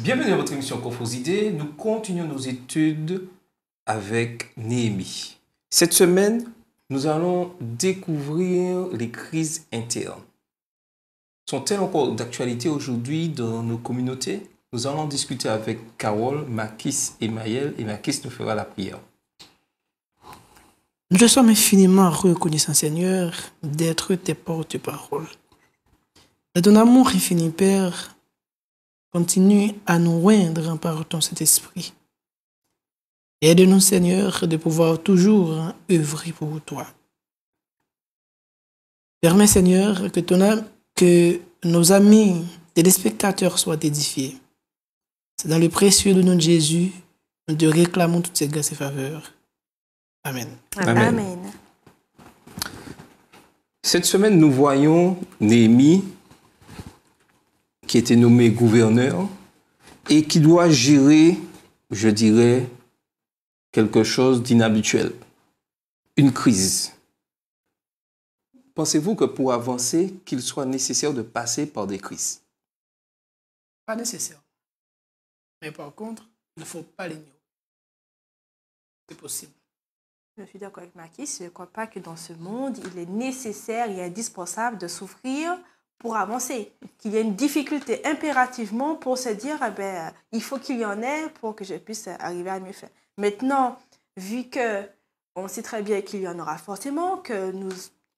Bienvenue à votre émission Confosidées. Nous continuons nos études avec Néhémie. Cette semaine, nous allons découvrir les crises internes. Sont-elles encore d'actualité aujourd'hui dans nos communautés? Nous allons discuter avec Carole, Marquis et Maël, et Marquis nous fera la prière. Nous te sommes infiniment reconnaissants, Seigneur, d'être tes porte-paroles. De ton amour infini, Père, continue à nous oindre par ton Saint-Esprit. Aide-nous, Seigneur, de pouvoir toujours œuvrer pour toi. Permets, Seigneur, que nos amis, téléspectateurs soient édifiés. C'est dans le précieux nom de Jésus, nous te réclamons toutes ces grâces et faveurs. Amen. Amen. Amen. Cette semaine, nous voyons Néhémie, qui était nommé gouverneur et qui doit gérer, je dirais, quelque chose d'inhabituel, une crise. Pensez-vous que pour avancer, qu'il soit nécessaire de passer par des crises? Pas nécessaire. Mais par contre, il ne faut pas l'ignorer. C'est possible. Je suis d'accord avec Marquis. Je ne crois pas que dans ce monde, il est nécessaire et indispensable de souffrir pour avancer. Qu'il y ait une difficulté impérativement pour se dire il faut qu'il y en ait pour que je puisse arriver à mieux faire. Maintenant, vu qu'on sait très bien qu'il y en aura forcément, que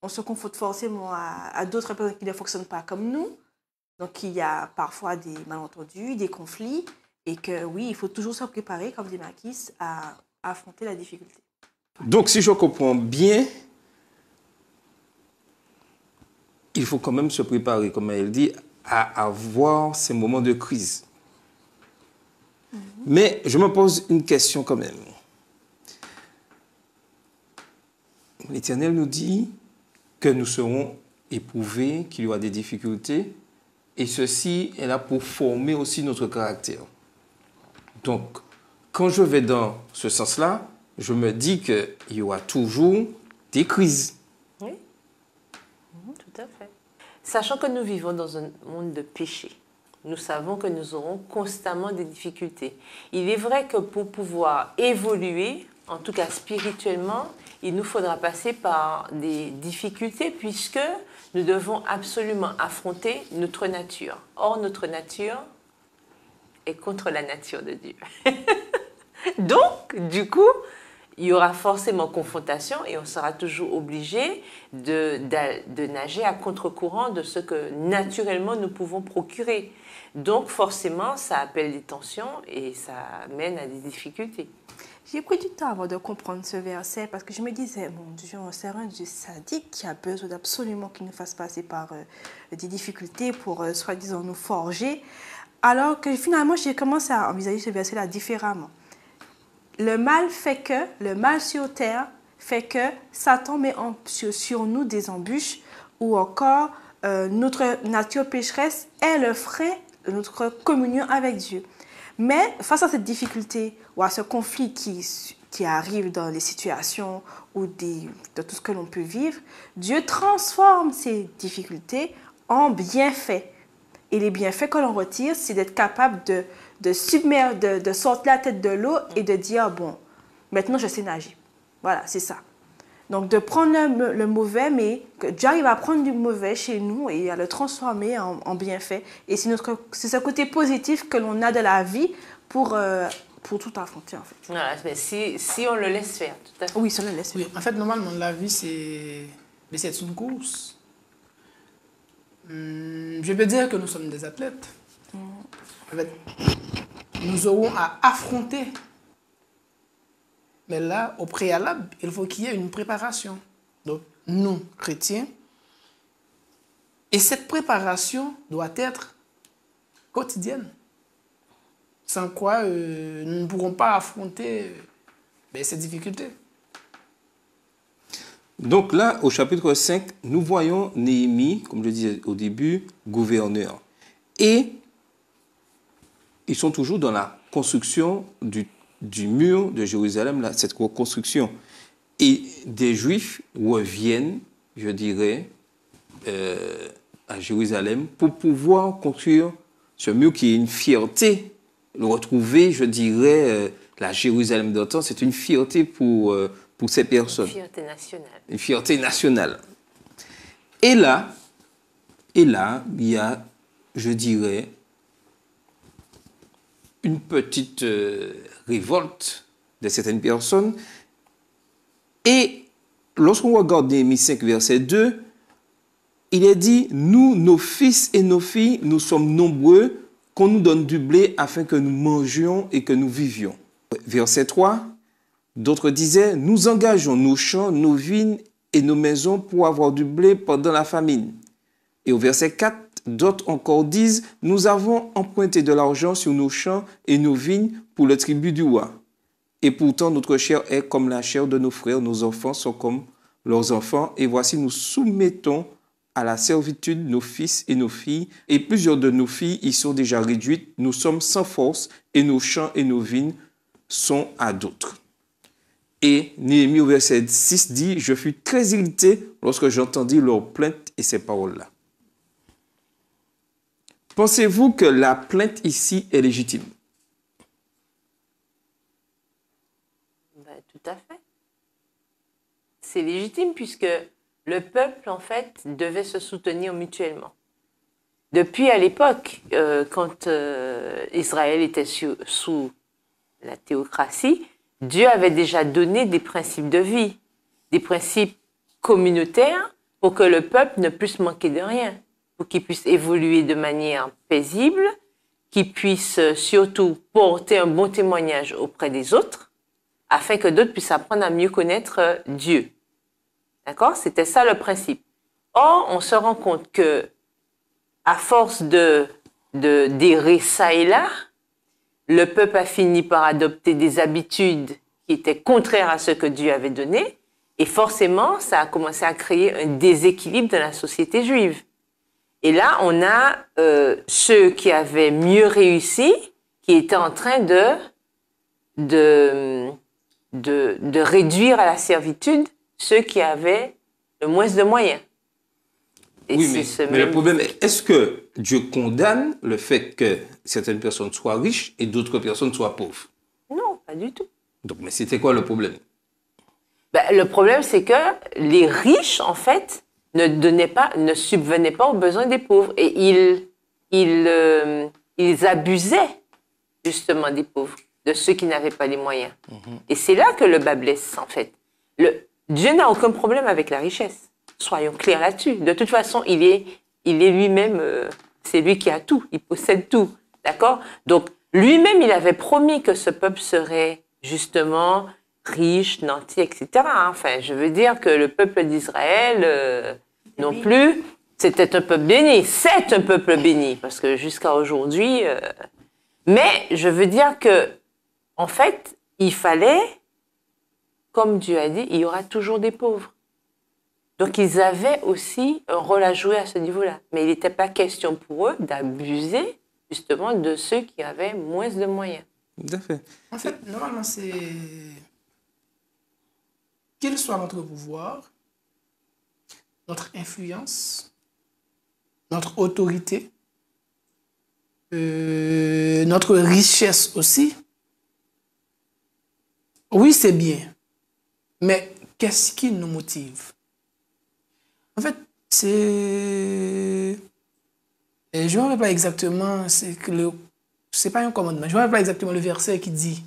on se confronte forcément à d'autres personnes qui ne fonctionnent pas comme nous, donc il y a parfois des malentendus, des conflits, et que oui, il faut toujours se préparer, comme dit Marquis, à affronter la difficulté. Donc, si je comprends bien, il faut quand même se préparer, comme elle dit, à avoir ces moments de crise. Mais je me pose une question quand même. L'Éternel nous dit que nous serons éprouvés, qu'il y aura des difficultés, et ceci est là pour former aussi notre caractère. Donc, quand je vais dans ce sens-là, je me dis qu'il y aura toujours des crises. Oui, tout à fait. Sachant que nous vivons dans un monde de péché, nous savons que nous aurons constamment des difficultés. Il est vrai que pour pouvoir évoluer, en tout cas spirituellement, il nous faudra passer par des difficultés puisque nous devons absolument affronter notre nature. Or, notre nature est contre la nature de Dieu. Donc, du coup, il y aura forcément confrontation et on sera toujours obligé de nager à contre-courant de ce que naturellement nous pouvons procurer. Donc forcément, ça appelle des tensions et ça mène à des difficultés. J'ai pris du temps avant de comprendre ce verset parce que je me disais, mon Dieu, c'est un Dieu sadique qui a besoin absolument qu'il nous fasse passer par des difficultés pour, soi-disant, nous forger. Alors que finalement, j'ai commencé à envisager ce verset-là différemment. Le mal sur terre fait que Satan met sur nous des embûches ou encore notre nature pécheresse est le frein de notre communion avec Dieu. Mais face à cette difficulté ou à ce conflit qui arrive dans les situations ou de tout ce que l'on peut vivre, Dieu transforme ces difficultés en bienfaits. Et les bienfaits que l'on retire, c'est d'être capable de sortir la tête de l'eau et de dire, bon, maintenant je sais nager. Voilà, c'est ça. Donc de prendre le mauvais, mais que Dieu arrive à prendre du mauvais chez nous et à le transformer en bienfait. Et c'est ce côté positif que l'on a de la vie pour tout affronter, en fait. Voilà, mais si on le laisse faire, tout à fait. Oui, si on le laisse faire. Oui, en fait, normalement, la vie, c'est une course. Je peux dire que nous sommes des athlètes. En fait, nous aurons à affronter. Mais là, au préalable, il faut qu'il y ait une préparation. Donc, nous, chrétiens, et cette préparation doit être quotidienne. Sans quoi, nous ne pourrons pas affronter ces difficultés. Donc là, au chapitre 5, nous voyons Néhémie, comme je disais au début, gouverneur. Et ils sont toujours dans la construction du mur de Jérusalem, là, cette reconstruction. Et des Juifs reviennent, je dirais, à Jérusalem pour pouvoir construire ce mur qui est une fierté retrouver, je dirais, la Jérusalem d'antan. C'est une fierté pour ces personnes. Une fierté nationale. Une fierté nationale. Et là, il y a, je dirais, une petite révolte de certaines personnes. Et lorsqu'on regarde Néhémie 5, verset 2, il est dit, nous, nos fils et nos filles, nous sommes nombreux, qu'on nous donne du blé afin que nous mangions et que nous vivions. Verset 3, d'autres disaient, nous engageons nos champs, nos vignes et nos maisons pour avoir du blé pendant la famine. Et au verset 4, d'autres encore disent, nous avons emprunté de l'argent sur nos champs et nos vignes pour le tribut du roi. Et pourtant, notre chair est comme la chair de nos frères, nos enfants sont comme leurs enfants. Et voici, nous soumettons à la servitude nos fils et nos filles. Et plusieurs de nos filles y sont déjà réduites. Nous sommes sans force et nos champs et nos vignes sont à d'autres. Et Néhémie au verset 6 dit, je fus très irrité lorsque j'entendis leurs plaintes et ces paroles-là. Pensez-vous que la plainte ici est légitime? Ben, tout à fait. C'est légitime puisque le peuple, en fait, devait se soutenir mutuellement. Depuis à l'époque, quand Israël était sous la théocratie, Dieu avait déjà donné des principes de vie, des principes communautaires pour que le peuple ne puisse manquer de rien, pour qu'il puisse évoluer de manière paisible, qu'il puisse surtout porter un bon témoignage auprès des autres, afin que d'autres puissent apprendre à mieux connaître Dieu. D'accord? C'était ça le principe. Or, on se rend compte que, à force d'errer ça et là, le peuple a fini par adopter des habitudes qui étaient contraires à ce que Dieu avait donné, et forcément, ça a commencé à créer un déséquilibre dans la société juive. Et là, on a ceux qui avaient mieux réussi, qui étaient en train de réduire à la servitude ceux qui avaient le moins de moyens. Et oui, mais le problème est, est-ce que Dieu condamne le fait que certaines personnes soient riches et d'autres personnes soient pauvres? Non, pas du tout. Donc, mais c'était quoi le problème? Ben, le problème, c'est que les riches, en fait, ne subvenaient pas aux besoins des pauvres. Et ils abusaient, justement, des pauvres, de ceux qui n'avaient pas les moyens. Et c'est là que le bas blesse, en fait. Dieu n'a aucun problème avec la richesse. Soyons clairs là-dessus. De toute façon, il est lui-même, c'est lui qui a tout, il possède tout. D'accord? Donc, lui-même, il avait promis que ce peuple serait justement riche, nanti, etc. Enfin, je veux dire que le peuple d'Israël, non plus, c'était un peuple béni. C'est un peuple béni, parce que jusqu'à aujourd'hui... Mais je veux dire que, en fait, il fallait, comme Dieu a dit, il y aura toujours des pauvres. Donc, ils avaient aussi un rôle à jouer à ce niveau-là. Mais il n'était pas question pour eux d'abuser, justement, de ceux qui avaient moins de moyens. Tout à fait. En fait, normalement, c'est... Quel soit notre pouvoir, notre influence, notre autorité, notre richesse aussi, oui, c'est bien. Mais qu'est-ce qui nous motive? En fait, c'est... Je ne me rappelle pas exactement, c'est pas un commandement, je ne me rappelle pas exactement le verset qui dit,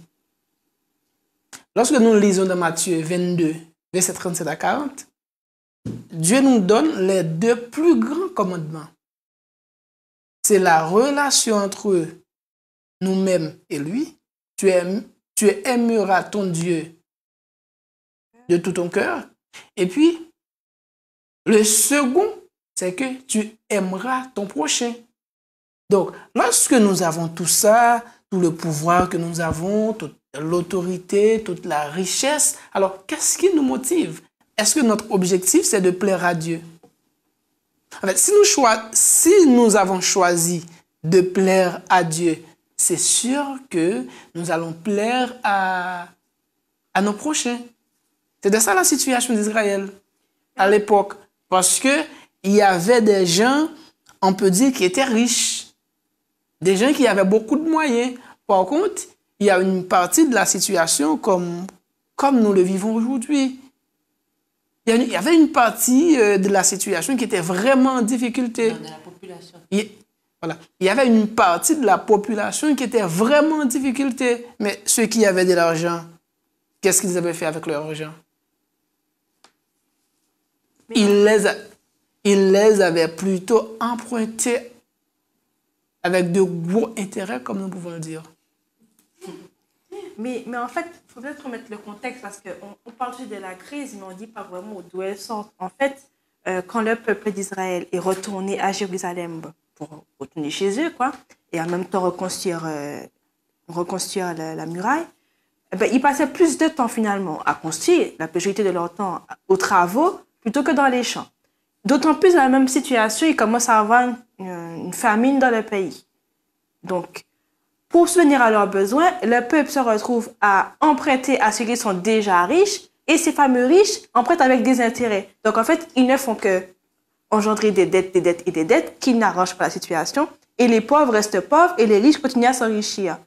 lorsque nous lisons dans Matthieu 22, verset 37 à 40, Dieu nous donne les deux plus grands commandements. C'est la relation entre nous-mêmes et lui. Tu aimeras ton Dieu de tout ton cœur. Et puis, le second, c'est que tu aimeras ton prochain. Donc, lorsque nous avons tout ça, tout le pouvoir que nous avons, toute l'autorité, toute la richesse, alors qu'est-ce qui nous motive? Est-ce que notre objectif, c'est de plaire à Dieu? En fait, si nous avons choisi de plaire à Dieu, c'est sûr que nous allons plaire à nos prochains. C'était ça la situation d'Israël à l'époque. Parce qu'il y avait des gens, on peut dire, qui étaient riches. Des gens qui avaient beaucoup de moyens. Par contre, il y a une partie de la situation comme nous le vivons aujourd'hui. Il y avait une partie de la situation qui était vraiment en difficulté. Dans la population. Voilà. Il y avait une partie de la population qui était vraiment en difficulté. Mais ceux qui avaient de l'argent, qu'est-ce qu'ils avaient fait avec leur argent? Ils les avaient plutôt empruntés avec de gros intérêts, comme nous pouvons le dire. Mais en fait, il faut peut-être remettre le contexte parce qu'on parle juste de la crise, mais on ne dit pas vraiment d'où elle sort. En fait, quand le peuple d'Israël est retourné à Jérusalem pour retourner chez eux, quoi, et en même temps reconstruire la muraille, ben, ils passaient plus de temps finalement à construire, la majorité de leur temps aux travaux, plutôt que dans les champs. D'autant plus dans la même situation, il commence à avoir une famine dans le pays. Donc, pour subvenir à leurs besoins, le peuple se retrouve à emprunter à ceux qui sont déjà riches et ces fameux riches empruntent avec des intérêts. Donc, en fait, ils ne font que engendrer des dettes et des dettes qui n'arrangent pas la situation. Et les pauvres restent pauvres et les riches continuent à s'enrichir.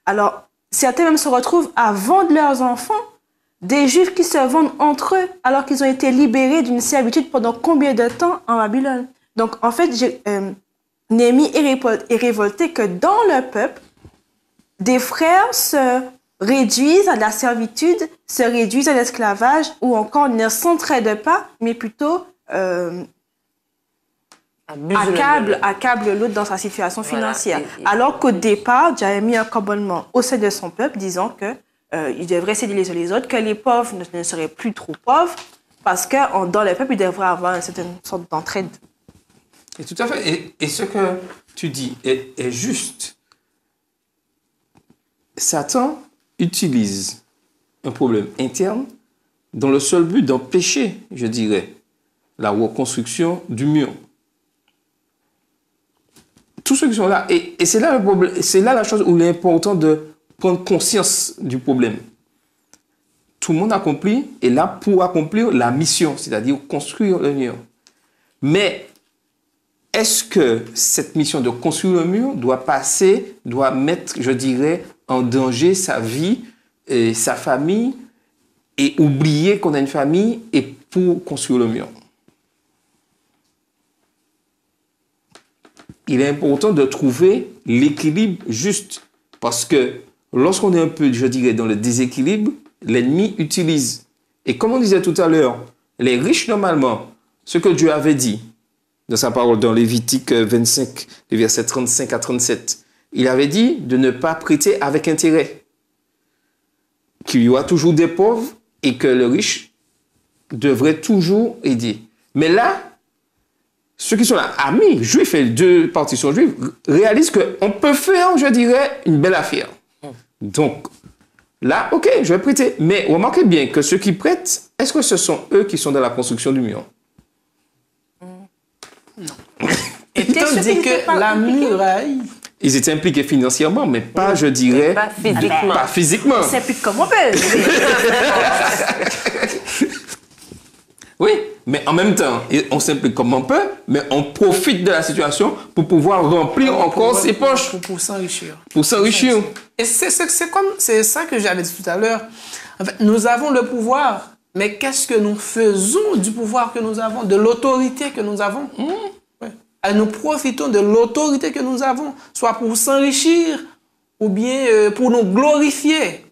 Alors, certains même se retrouvent à vendre leurs enfants, des Juifs qui se vendent entre eux alors qu'ils ont été libérés d'une servitude pendant combien de temps en Babylone. Donc, en fait, Néhémie est révolté que dans le peuple, des frères se réduisent à la servitude, se réduisent à l'esclavage ou encore ne s'entraident pas, mais plutôt accable l'autre dans sa situation financière. Voilà. Alors qu'au départ, Dieu a mis un commandement au sein de son peuple disant que ils devraient s'aider les uns les autres, que les pauvres ne seraient plus trop pauvres parce que dans le peuple, il devrait avoir une certaine sorte d'entraide. Et tout à fait. Et ce que tu dis est juste. Satan utilise un problème interne dans le seul but d'empêcher, je dirais, la reconstruction du mur. Tous ceux qui sont là, et c'est là le problème, c'est là la chose où il est important de prendre conscience du problème. Tout le monde accomplit, est là pour accomplir la mission, c'est-à-dire construire le mur. Mais est-ce que cette mission de construire le mur doit mettre, je dirais, en danger sa vie et sa famille et oublier qu'on a une famille et pour construire le mur? Il est important de trouver l'équilibre juste parce que lorsqu'on est un peu, je dirais, dans le déséquilibre, l'ennemi utilise. Et comme on disait tout à l'heure, les riches, normalement, ce que Dieu avait dit dans sa parole, dans Lévitique 25, les versets 35 à 37, il avait dit de ne pas prêter avec intérêt, qu'il y aura toujours des pauvres et que le riche devrait toujours aider. Mais là, ceux qui sont là, amis, juifs et deux parties sont juifs, réalisent qu'on peut faire, je dirais, une belle affaire. Donc, là, ok, je vais prêter. Mais remarquez bien que ceux qui prêtent, est-ce que ce sont eux qui sont dans la construction du mur? Non. Étant dit que la muraille... Ils étaient impliqués financièrement, mais pas, je dirais... Pas physiquement. Pas physiquement. On s'implique comme on peut. Oui, mais en même temps, on s'implique comme on peut, mais on profite de la situation pour pouvoir remplir encore ses poches. Pour s'enrichir. Pour s'enrichir. Et c'est ça que j'avais dit tout à l'heure. En fait, nous avons le pouvoir, mais qu'est-ce que nous faisons du pouvoir que nous avons, de l'autorité que nous avons? Ouais. Et nous profitons de l'autorité que nous avons, soit pour s'enrichir ou bien pour nous glorifier.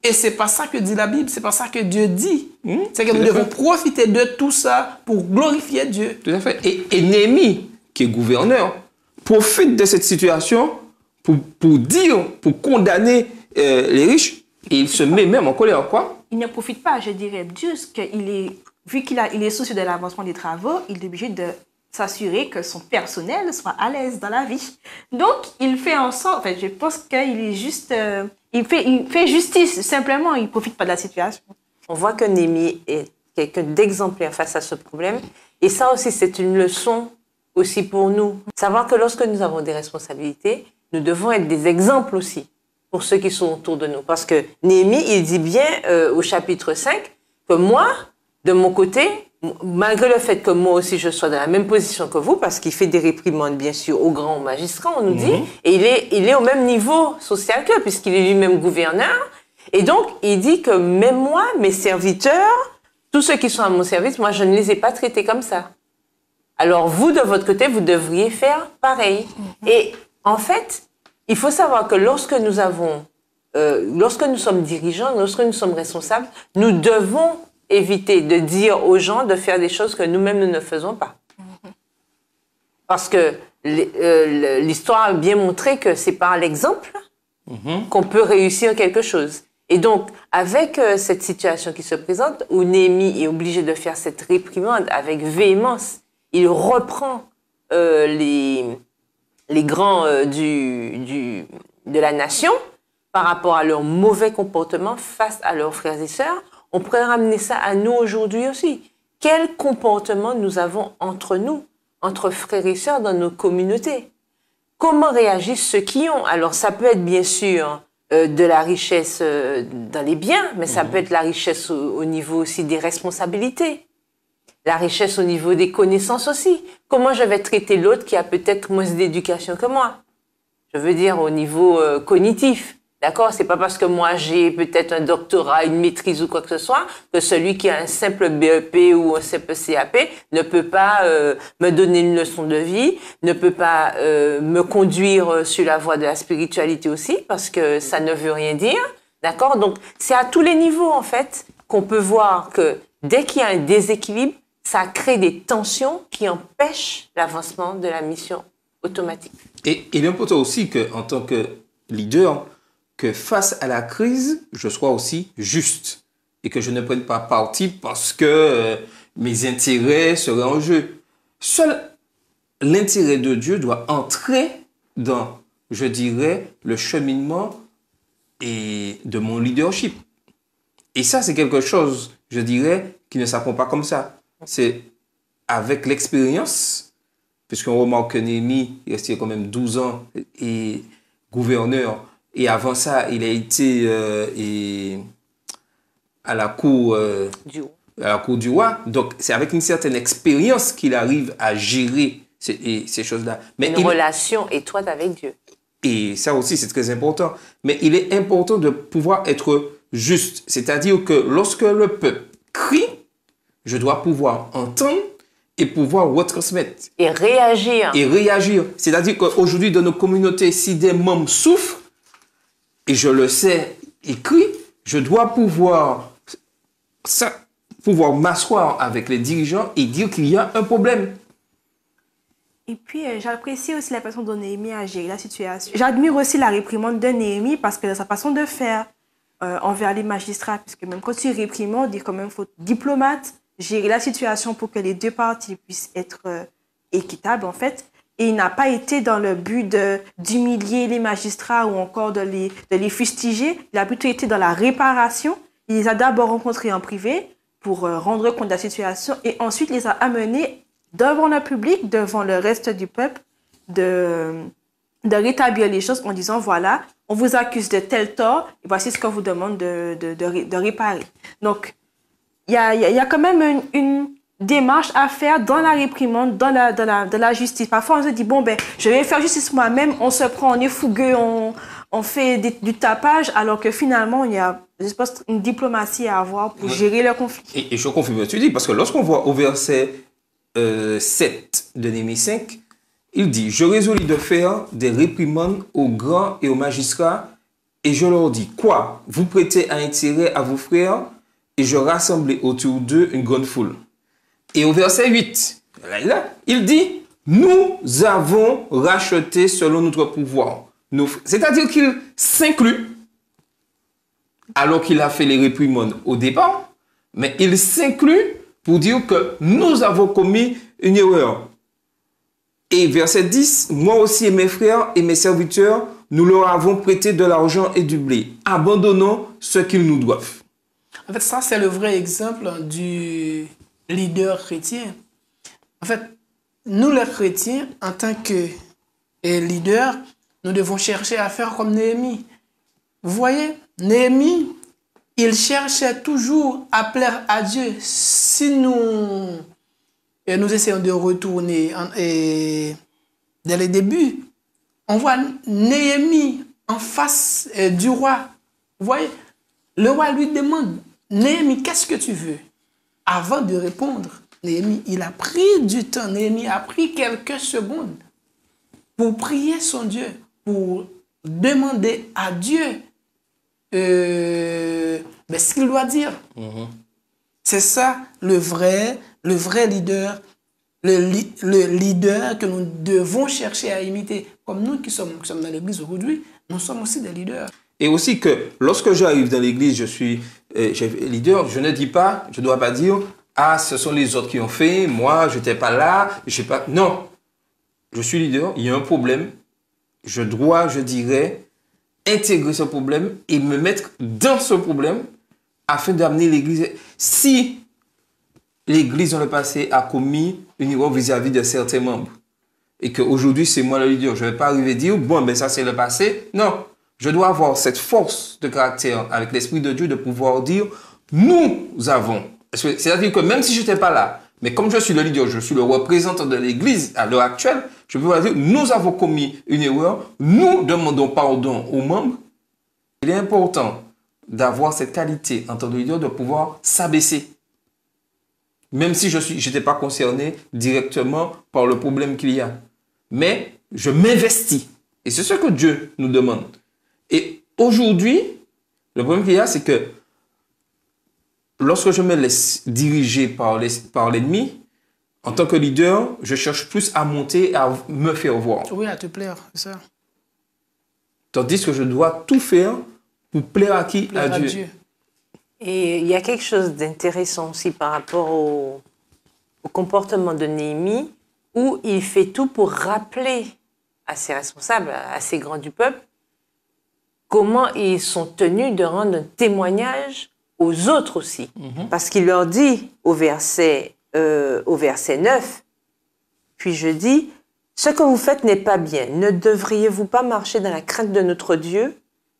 Et c'est pas ça que dit la Bible, c'est pas ça que Dieu dit. C'est que nous devons profiter de tout ça pour glorifier Dieu. Tout à fait. Et Néhémie, qui est gouverneur, profite de cette situation pour dire, pour condamner les riches, et il se met même en colère, quoi. Il ne profite pas, je dirais, juste vu qu'il est soucieux de l'avancement des travaux, il est obligé de s'assurer que son personnel soit à l'aise dans la vie. Donc, il fait en sorte, en fait, je pense qu'il est juste... il fait justice, simplement, il ne profite pas de la situation. On voit que Néhémie est quelqu'un d'exemplaire face à ce problème. Et ça aussi, c'est une leçon aussi pour nous. Savoir que lorsque nous avons des responsabilités, nous devons être des exemples aussi pour ceux qui sont autour de nous. Parce que Néhémie, il dit bien au chapitre 5 que moi, de mon côté, malgré le fait que moi aussi je sois dans la même position que vous, parce qu'il fait des réprimandes bien sûr aux grands magistrats, on nous dit, et il est au même niveau social qu'eux, puisqu'il est lui-même gouverneur. Et donc, il dit que même moi, mes serviteurs, tous ceux qui sont à mon service, moi, je ne les ai pas traités comme ça. Alors, vous, de votre côté, vous devriez faire pareil. Et en fait, il faut savoir que lorsque nous sommes dirigeants, lorsque nous sommes responsables, nous devons éviter de dire aux gens de faire des choses que nous-mêmes, nous ne faisons pas. Parce que l'histoire a bien montré que c'est par l'exemple qu'on peut réussir quelque chose. Et donc, avec cette situation qui se présente, où Néhémie est obligé de faire cette réprimande avec véhémence, il reprend les grands de la nation par rapport à leur mauvais comportement face à leurs frères et sœurs. On pourrait ramener ça à nous aujourd'hui aussi. Quel comportement nous avons entre nous, entre frères et sœurs dans nos communautés? Comment réagissent ceux qui ont? Alors, ça peut être bien sûr de la richesse dans les biens, mais ça peut être la richesse au niveau aussi des responsabilités. La richesse au niveau des connaissances aussi. Comment je vais traiter l'autre qui a peut-être moins d'éducation que moi? Je veux dire au niveau cognitif. D'accord? C'est pas parce que moi j'ai peut-être un doctorat, une maîtrise ou quoi que ce soit, que celui qui a un simple BEP ou un simple CAP ne peut pas me donner une leçon de vie, ne peut pas me conduire sur la voie de la spiritualité aussi, parce que ça ne veut rien dire. D'accord? Donc, c'est à tous les niveaux, en fait, qu'on peut voir que dès qu'il y a un déséquilibre, ça crée des tensions qui empêchent l'avancement de la mission automatique. Et il est important aussi qu'en tant que leader, que face à la crise, je sois aussi juste et que je ne prenne pas parti parce que mes intérêts seraient en jeu. Seul l'intérêt de Dieu doit entrer dans, je dirais, le cheminement et de mon leadership. Et ça, c'est quelque chose, je dirais, qui ne s'apprend pas comme ça. C'est avec l'expérience, puisqu'on remarque que Néhémie est resté quand même 12 ans et gouverneur. Et avant ça, il a été à la cour du roi. Donc, c'est avec une certaine expérience qu'il arrive à gérer ces choses-là. Mais une relation étroite avec Dieu. Et ça aussi, c'est très important. Mais il est important de pouvoir être juste. C'est-à-dire que lorsque le peuple crie, je dois pouvoir entendre et pouvoir retransmettre. Et réagir. Et réagir. C'est-à-dire qu'aujourd'hui, dans nos communautés, si des membres souffrent, et je le sais écrit, je dois pouvoir m'asseoir avec les dirigeants et dire qu'il y a un problème. Et puis, j'apprécie aussi la façon dont Néhémie a géré la situation. J'admire aussi la réprimande de Néhémie parce que sa façon de faire envers les magistrats, puisque même quand tu réprimandes, il quand même faut diplomate, gérer la situation pour que les deux parties puissent être équitables, en fait. Et il n'a pas été dans le but d'humilier les magistrats ou encore de les fustiger. Il a plutôt été dans la réparation. Il les a d'abord rencontrés en privé pour rendre compte de la situation et ensuite les a amenés devant le public, devant le reste du peuple, de rétablir les choses en disant, voilà, on vous accuse de tel tort et voici ce qu'on vous demande de réparer. Donc, il y a quand même une démarche à faire dans la réprimande, dans la justice. Parfois, on se dit, bon, ben, je vais faire justice moi-même, on se prend, on est fougueux, on fait du tapage, alors que finalement, il y a, je pense, une diplomatie à avoir pour gérer le conflit. Et je confirme ce que tu dis, parce que lorsqu'on voit au verset 7 de Néhémie 5, il dit, « Je résolus de faire des réprimandes aux grands et aux magistrats, et je leur dis, quoi? Vous prêtez un intérêt à vos frères, et je rassemblai autour d'eux une grande foule. » Et au verset 8, il dit, « Nous avons racheté selon notre pouvoir. » C'est-à-dire qu'il s'inclut, alors qu'il a fait les réprimandes au départ, mais il s'inclut pour dire que nous avons commis une erreur. Et verset 10, « Moi aussi et mes frères et mes serviteurs, nous leur avons prêté de l'argent et du blé. Abandonnons ce qu'ils nous doivent. » En fait, ça, c'est le vrai exemple du leader chrétien. En fait, nous les chrétiens, en tant que leaders, nous devons chercher à faire comme Néhémie. Vous voyez, Néhémie, il cherchait toujours à plaire à Dieu. Si nous essayons de retourner dès le début, on voit Néhémie en face du roi. Vous voyez, le roi lui demande, Néhémie, qu'est-ce que tu veux? Avant de répondre, Néhémie, il a pris du temps. Néhémie a pris quelques secondes pour prier son Dieu, pour demander à Dieu ce qu'il doit dire. C'est ça le vrai leader, le leader que nous devons chercher à imiter. Comme nous qui sommes dans l'église aujourd'hui, nous sommes aussi des leaders. Et aussi que lorsque j'arrive dans l'église, je suis leader, je ne dis pas, je ne dois pas dire, ah, ce sont les autres qui ont fait, moi, je n'étais pas là, je sais pas. Non, je suis leader, il y a un problème, je dois, je dirais, intégrer ce problème et me mettre dans ce problème afin d'amener l'église. Si l'église dans le passé a commis une erreur vis-à-vis de certains membres et qu'aujourd'hui c'est moi le leader, je ne vais pas arriver à dire, bon, ben ça c'est le passé. Non, je dois avoir cette force de caractère avec l'Esprit de Dieu de pouvoir dire, nous avons. C'est-à-dire que même si je n'étais pas là, mais comme je suis le leader, je suis le représentant de l'église à l'heure actuelle, je peux dire, nous avons commis une erreur, nous demandons pardon aux membres. Il est important d'avoir cette qualité en tant que leader de pouvoir s'abaisser. Même si je n'étais pas concerné directement par le problème qu'il y a. Mais je m'investis. Et c'est ce que Dieu nous demande. Et aujourd'hui, le problème qu'il y a, c'est que lorsque je me laisse diriger par l'ennemi, en tant que leader, je cherche plus à monter, à me faire voir. Oui, à te plaire, c'est ça. Tandis que je dois tout faire pour plaire à qui? À Dieu. Et il y a quelque chose d'intéressant aussi par rapport au comportement de Néhémie, où il fait tout pour rappeler à ses responsables, à ses grands du peuple, comment ils sont tenus de rendre un témoignage aux autres aussi. Parce qu'il leur dit au verset 9, puis je dis, ce que vous faites n'est pas bien. Ne devriez-vous pas marcher dans la crainte de notre Dieu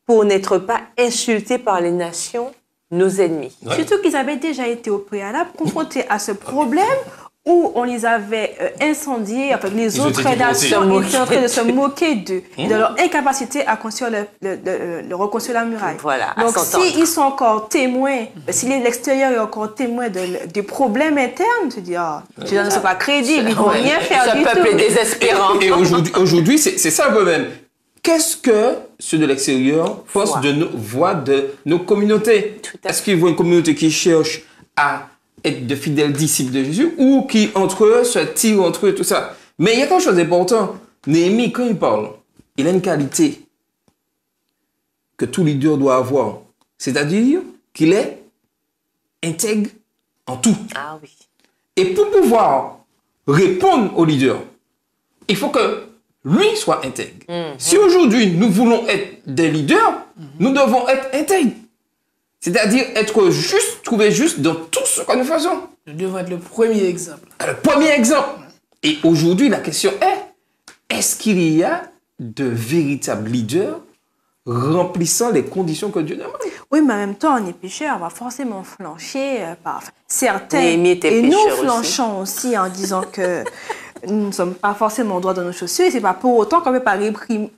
pour n'être pas insultés par les nations, nos ennemis? Ouais. Surtout qu'ils avaient déjà été au préalable confrontés à ce problème où on les avait incendiés, enfin, les autres nations étaient en train de se moquer d'eux, de leur incapacité à construire reconstruire la muraille. Voilà, donc s'ils sont encore témoins, si l'extérieur est encore témoin des problèmes internes, tu dis, je ne suis pas crédible, ils ne vont rien faire du tout. Ce peuple est désespérant. Et aujourd'hui, c'est ça le problème. Qu'est-ce que ceux de l'extérieur pensent de nos communautés? Est-ce qu'ils voient une communauté qui cherche à être de fidèles disciples de Jésus ou qui, entre eux, se tirent entre eux, tout ça? Mais il y a quelque chose d'important. Néhémie, quand il parle, il a une qualité que tout leader doit avoir. C'est-à-dire qu'il est intègre en tout. Ah oui. Et pour pouvoir répondre au leader, il faut que lui soit intègre. Si aujourd'hui nous voulons être des leaders, nous devons être intègres. C'est-à-dire être juste, trouver juste dans tout ce que nous faisons. Nous devons être le premier exemple. Le premier exemple. Et aujourd'hui, la question est, est-ce qu'il y a de véritables leaders remplissant les conditions que Dieu demande? Oui, mais en même temps, on est pécheurs, on va forcément flancher par certains. Et nous flanchons aussi en disant que nous ne sommes pas forcément droits dans nos chaussures. Et ce n'est pas pour autant qu'on ne peut pas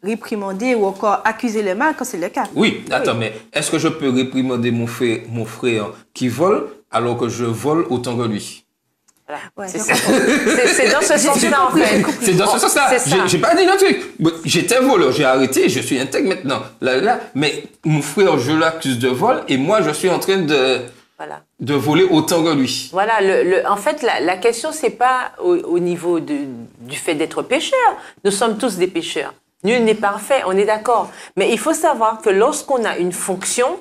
réprimander ou encore accuser le mal quand c'est le cas. Oui, attends, mais est-ce que je peux réprimander mon frère qui vole alors que je vole autant que lui? Voilà. Ouais, c'est dans ce sens-là, en fait. C'est dans ce sens-là. J'ai pas dit un truc. J'étais voleur, j'ai arrêté, je suis intègre maintenant. Mais mon frère, je l'accuse de vol et moi, je suis en train de voler autant que lui. Voilà, en fait, la question, c'est pas au niveau du fait d'être pécheur. Nous sommes tous des pécheurs. Nul n'est parfait, on est d'accord. Mais il faut savoir que lorsqu'on a une fonction,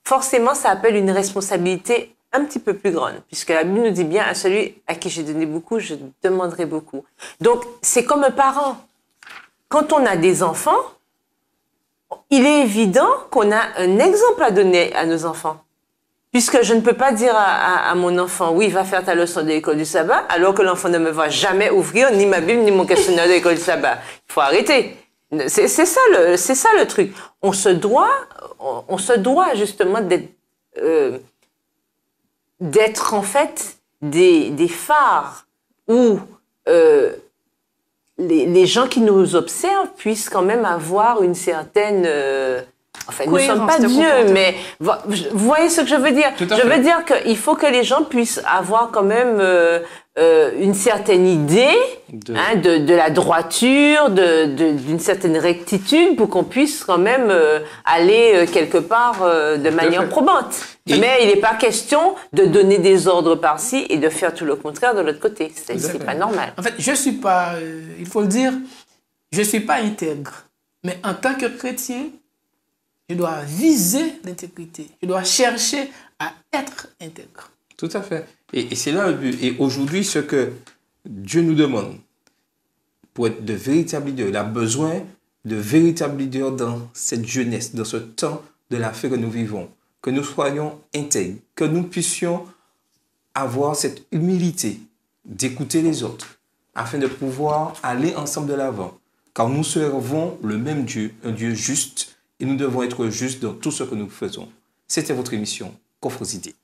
forcément, ça appelle une responsabilité un petit peu plus grande. Puisque la Bible nous dit bien, à celui à qui j'ai donné beaucoup, je demanderai beaucoup. Donc, c'est comme un parent. Quand on a des enfants, il est évident qu'on a un exemple à donner à nos enfants. Puisque je ne peux pas dire à mon enfant, oui, va faire ta leçon de l'école du sabbat, alors que l'enfant ne me va jamais ouvrir ni ma Bible, ni mon questionnaire de l'école du sabbat. Il faut arrêter. C'est ça le truc. On se doit justement d'être d'être en fait des phares où les gens qui nous observent puissent quand même avoir une certaine... enfin, nous ne sommes pas Dieu, mais vous voyez ce que je veux dire? Je veux dire qu'il faut que les gens puissent avoir quand même une certaine idée de la droiture, d'une certaine rectitude pour qu'on puisse quand même aller quelque part de manière probante. Mais il n'est pas question de donner des ordres par-ci et de faire tout le contraire de l'autre côté. C'est pas normal. En fait, je ne suis pas, il faut le dire, je ne suis pas intègre. Mais en tant que chrétien, je dois viser l'intégrité. Je dois chercher à être intègre. Tout à fait. Et c'est là le but. Et aujourd'hui, ce que Dieu nous demande pour être de véritables leaders, il a besoin de véritables leaders dans cette jeunesse, dans ce temps de la foi que nous vivons. Que nous soyons intègres, que nous puissions avoir cette humilité d'écouter les autres afin de pouvoir aller ensemble de l'avant. Car nous servons le même Dieu, un Dieu juste, et nous devons être justes dans tout ce que nous faisons. C'était votre émission, Coffres Idées.